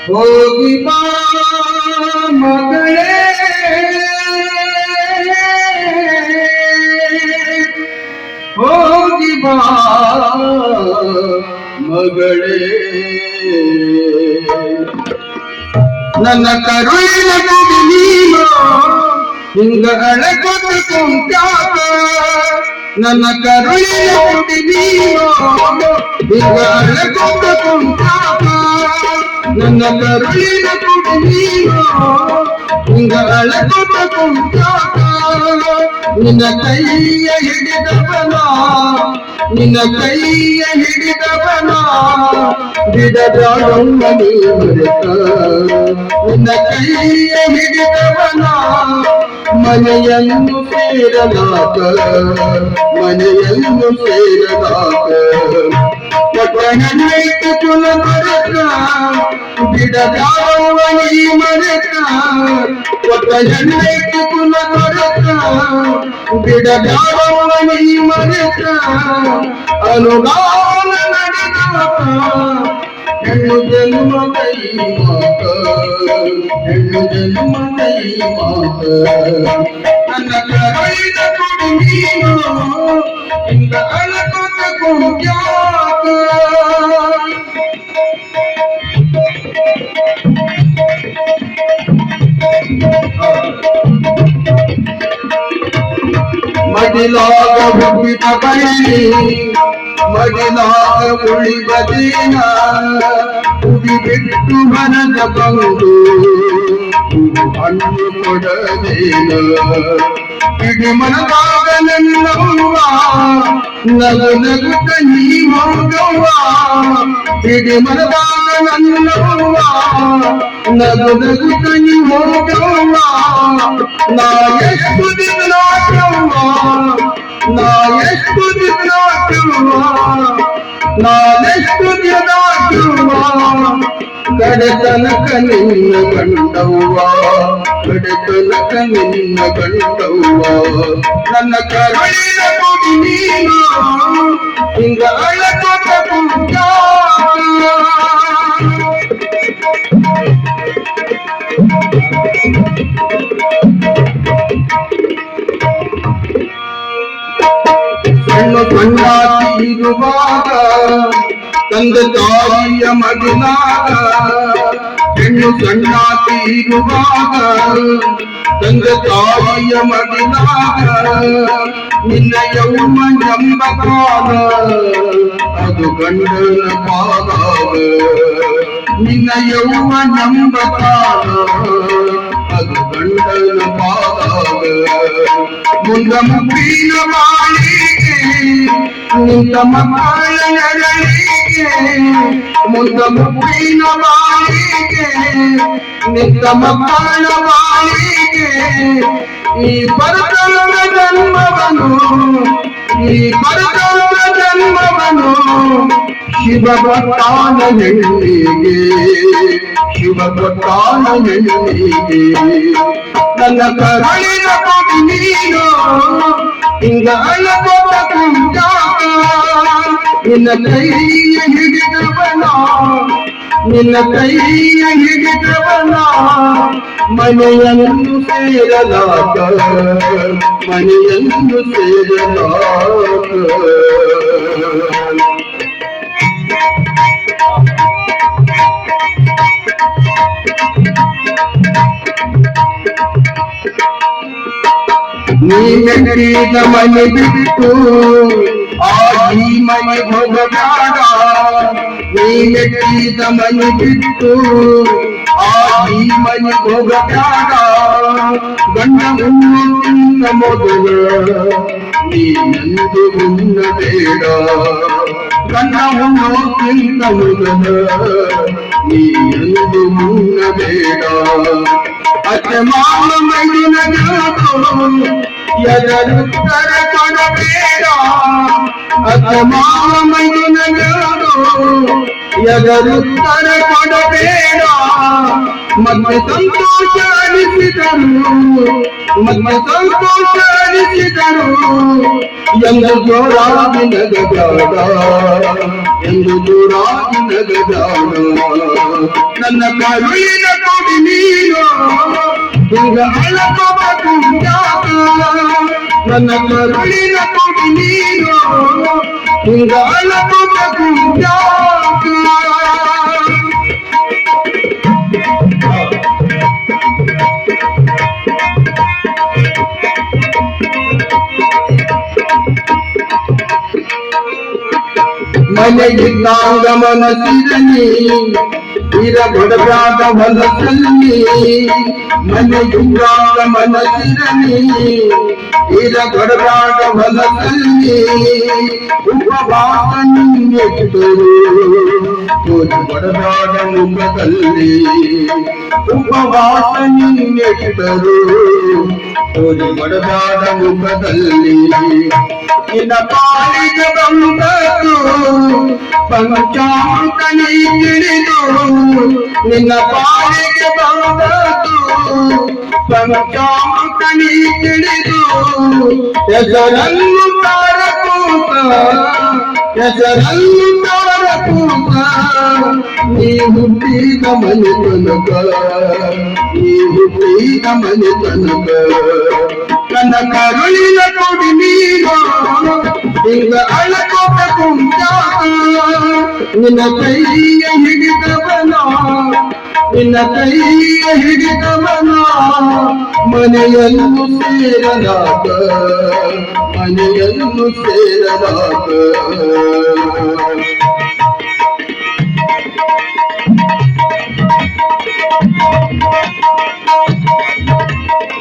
ಹೋಗಿ ಬಾ ಮಗಳೇ ಹೋಗಿ ಬಾ ಮಗಳೇ ನನ್ನ ಕರುಳಿನ ಗುಡಿ ನೀನು ಹಿಂಗ ಅಳಕೊಟ್ಟು ಕುಂತ್ಯಾಕ ನನ್ನ ಕರುಳಿನ ಗುಡಿ ನೀನು ಹಿಂಗ ಅಳಕೊಟ್ಟು ಕುಂತ್ಯಾಕ ನನ್ನ ಕರುಳಿನ ಗುಡಿ ನೀನು ಹಿಂಗ ಅಳಕೊಟ್ಟು ಕುಂತ್ಯಾಕ ನಿನ್ನ ಕೈಯ ಹಿಡಿದವನ ನಿನ್ನ ಕೈಯ ಹಿಡಿದವನ ಬಿಡದಾಡೊಮ್ಮ ನೀ ಮರೆತ ನಿನ್ನ ಕೈಯ ಹಿಡಿದವನ ಮನೆಯನ್ನು ಸೇರಲಾಕ ಮನೆಯನ್ನು ಸೇರಲಾಕ ಪಟ್ಟಣಕ್ಕೆ ಕುಲ ಮರೆತ ಬಿಡದಾಡೊಮ್ಮ ನೀ ಮರೆತ ಪಟ್ಟಣಕ್ಕೆ ಕುಲ ಮರೆತ ಬಿಡದಾಡೊಮ್ಮ ನೀ ಮರೆತ ಅನುಗಾಲ ನಡೆದಾಕ ಹೆಣ್ಣು ಜನ್ಮ ಕೈ ಮಾತ ಹೆಣ್ಣು ಜನ್ಮ ಕೈ ಮಾತ ನನ್ನ ಕರುಳಿನ ಗುಡಿ ನೀನು ಹಿಂಗ ಅಳಕೊತ ಕುಂತ್ಯಾಕ ಮಡಿಲಾಗ ಹುಟ್ಟಿದ ಬಳ್ಳಿ ಮಡಿಲಾಗ ಉಳಿಬದೇನ ಉಡಿ ಬಿಟ್ಟು ಮನದ ಬಂದು ಹಣ್ಣು ಕೊಡದೇನ ಇಡಿ ಮನದಾಗ ನನ್ನವ್ವ ನಗು ನಗುತ್ತ ನೀ ಹೋಗವ್ವ ಇಡಿ ಮನದಾಗ ನನ್ನವ್ವ ನಗು ನಗುತ್ತ ನೀ ಹೋಗವ್ವ ನಾ ಎಷ್ಟು ದಿನವ್ವ ನಾ ಎಷ್ಟು ದಿನವ್ವ ನಾನೆಷ್ಟು ದಿನವ್ವ ಕಡೆತನಕ ನಿನ್ನ ಗಂಡವ್ವ ಕಡೆತನಕ ನಿನ್ನ ಗಂಡವ್ವ ನನ್ನ ಕರುಳಿನ ಗುಡಿ ನೀನು ಹಿಂಗ ಅಳಕೊತ ಕುಂತ್ಯಾಕ ಹೆಣ್ಣು ಸಣ್ಣಾಗಿರುವಾಗ ತಂದೆ ತಾಯಿಯ ಮಗನಾಗ ಹೆಣ್ಣು ಸಣ್ಣಾಗಿರುವಾಗ ತಂದೆ ತಾಯಿಯ ಮಗನಾಗ ನಿನ್ನ ಯೌವನೆಂಬ ಕಾಲ ಅದು ಗಂಡನ ಪಾದಾಗ ನಿನ್ನ ಯೌವನೆಂಬ ಕಾಲ ಅದು ಗಂಡನ ಪಾದಾಗ ಮುಂದ ಮುಪ್ಪಿನ ಮಾಳಿಗೆ ನಿಂತ ಮಕ್ಕಳ ನರಳಿಗೆ ಮುಂದ ಮುಪ್ಪಿನ ಮಾಳಿಗೆ ನಿಂತ ಮಕ್ಕಳ ಮಾಳಿಗೆ ಈ ಪರತನ ಜನ್ಮವನು ಈ ಪರತನ ಜನ್ಮವನು ಶಿವ ಭಕ್ತಾನ ಹೆಣ್ಣಿಗೆ ಶಿವ ಭಕ್ತಾನ ಹೆಣ್ಣಿಗೆ ನನ್ನ ಕರುಳಿನ ಗುಡಿ ನೀನು ಹಿಂಗ ಅಳಕೊತ ಕುಂತ್ಯಾಕ ನಿನ್ನ ಕೈಯ ಹಿಡಿದವನ ನಿನ್ನ ಕೈಯ ಹಿಡಿದವನ ಮನೆಯನ್ನು ಸೇರಲಾಕ ಮನೆಯನ್ನು ಸೇರಲಾಕ ನೀ ಮೆಟ್ಟಿದ ಮನೆ ಬಿಟ್ಟು ಆ ಈ ಮನೆ ಹೋಗಬೇಡ ನೀ ಮೆಟ್ಟಿದ ಮನೆ ಬಿಟ್ಟು ಆ ಈ ಮನೆ ಹೋಗಬೇಡ ಗಂಡ ಉಣ್ಣ ಮೊದಲ ನೀ ನಂದು ಉಣ್ಣಬೇಡ ಗಂಡ ಉಣ್ಣೋಕ್ಕಿಂತ ಮೊದಲ ನೀ ನಂದು ಉಣ್ಣಬೇಡ ಅತ್ತೆ ಮಾವ ಮೈದಿನ ಎದರುತ್ತರ ಕೊಡಬೇಡ ಅತ್ತೆ ಮಾವ ಮೈದಿನ ಎದರುತ್ತರ ಕೊಡಬೇಡ ಮತ್ತೆ ಸಂತೋಷ ಅನಿಸಿದರು ಎಂದು ಜೋರಾಗಿ ನಗಬೇಡ ಎಂದು ಜೋರಾಗಿ ನಗಬೇಡ ನನ್ನ ಕರುಳಿನ ಕೊಡಿ ನೀನು ಹಿಂಗ ಅಳಕೋಬೇಕು ಯಾಕ ನನ್ನ ಕರುಳಿನ ಕೊಡಿ ನೀನು ಹಿಂಗ ಅಳಕೋಬೇಕು ಯಾಕ ಮನೆಗಿದ್ದಾಗ ಮನಸ್ಸಿರಲಿ ಇರಬಡಬಾದ ಹೊಲಸಲ್ಲಿ ಮನೆಗಿದ್ದಾಗ ಮನಸ್ಸಿರಲಿ ಇರಬಡಬಾದ ಹೊಲಸಲ್ಲಿ ಉಪವಾಸ ನಿಂಗೆಟ್ಟರು ಬಡಬಾದ ಮುಖದಲ್ಲಿ ಉಪವಾಸ ನಿಂಗೆಟ್ಟರು ಬಡಬಾದ ಮುಖದಲ್ಲಿ ನಿನ್ನ ಪಾಲಿಗೆ ಬಂದದ್ದು ಪಂಚಾಮೃತ ನೀ ತಿಳಿದು ನಿನ್ನ ಪಾಲಿಗೆ ಬಂದದ್ದು ಪಂಚಾಮೃತ ನೀ ತಿಳಿದು ಹೆಸರನ್ನು ತಾರಕೂತ ನೀ ಹುಟ್ಟಿದ ಮನೆ ತನಕ ನನ್ನ ಕರುಳಿನ ಕೊಡಿ ನೀನು ಹಿಂಗ ಅಳಕೋಬೇಕು ನಿನ್ನ ಕೈಯ ಹಿಡಿದವನ ಮನೆಯನ್ನು ಸೇರಲಾಗ